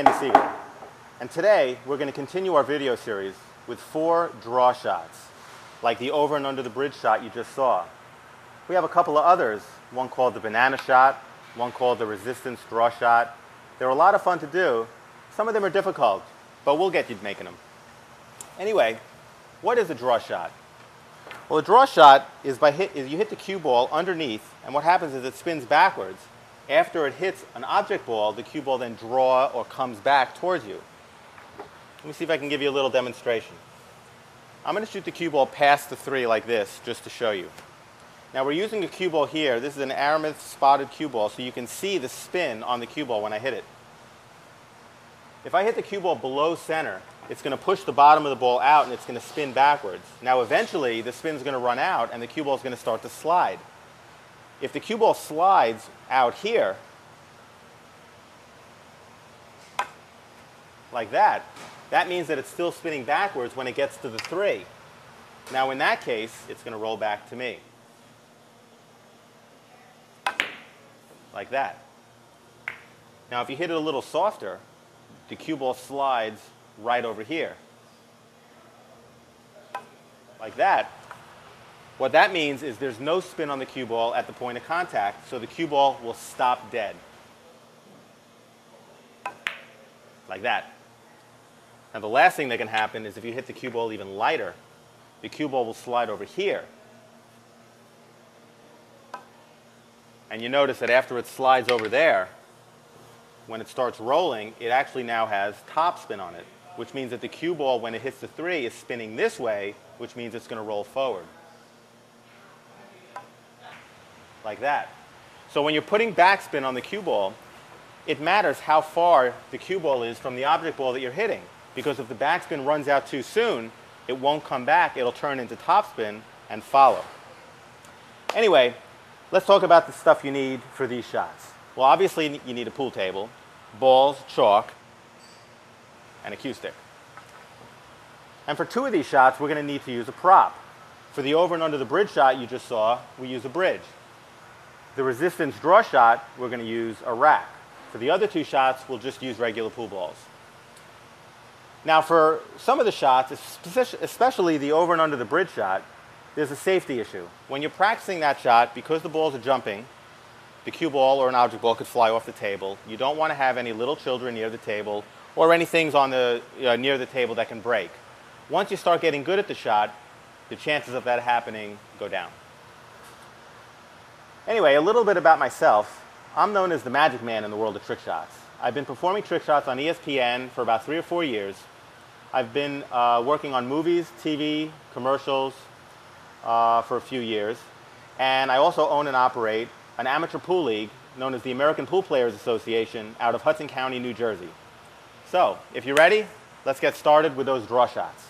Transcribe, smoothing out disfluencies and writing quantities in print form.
Seagull. And today we're going to continue our video series with 4 draw shots, like the over and under the bridge shot you just saw. We have a couple of others, one called the banana shot, one called the resistance draw shot. They're a lot of fun to do. Some of them are difficult, but we'll get you making them. Anyway, what is a draw shot? Well, a draw shot is you hit the cue ball underneath, and what happens is it spins backwards. After it hits an object ball, the cue ball then draws or comes back towards you. Let me see if I can give you a little demonstration. I'm going to shoot the cue ball past the 3 like this, just to show you. Now we're using a cue ball here. This is an aramith spotted cue ball, so you can see the spin on the cue ball when I hit it. If I hit the cue ball below center, it's going to push the bottom of the ball out and it's going to spin backwards. Now eventually the spin's going to run out and the cue ball is going to start to slide. If the cue ball slides out here, like that, that means that it's still spinning backwards when it gets to the 3. Now in that case, it's going to roll back to me. Like that. Now if you hit it a little softer, the cue ball slides right over here. Like that. What that means is there's no spin on the cue ball at the point of contact, so the cue ball will stop dead. Like that. Now the last thing that can happen is if you hit the cue ball even lighter, the cue ball will slide over here. And you notice that after it slides over there, when it starts rolling, it actually now has topspin on it, which means that the cue ball, when it hits the 3, is spinning this way, which means it's going to roll forward. Like that. So when you're putting backspin on the cue ball, it matters how far the cue ball is from the object ball that you're hitting. Because if the backspin runs out too soon, it won't come back. It'll turn into topspin and follow. Anyway, let's talk about the stuff you need for these shots. Well, obviously you need a pool table, balls, chalk, and a cue stick. And for 2 of these shots, we're going to need to use a prop. For the over and under the bridge shot you just saw, we use a bridge. The resistance draw shot, we're going to use a rack. For the other 2 shots, we'll just use regular pool balls. Now for some of the shots, especially the over and under the bridge shot, there's a safety issue. When you're practicing that shot, because the balls are jumping, the cue ball or an object ball could fly off the table. You don't want to have any little children near the table or any things on the, near the table that can break. Once you start getting good at the shot, the chances of that happening go down. Anyway, a little bit about myself. I'm known as the magic man in the world of trick shots. I've been performing trick shots on ESPN for about 3 or 4 years. I've been working on movies, TV, commercials for a few years. And I also own and operate an amateur pool league known as the American Pool Players Association out of Hudson County, New Jersey. So, if you're ready, let's get started with those draw shots.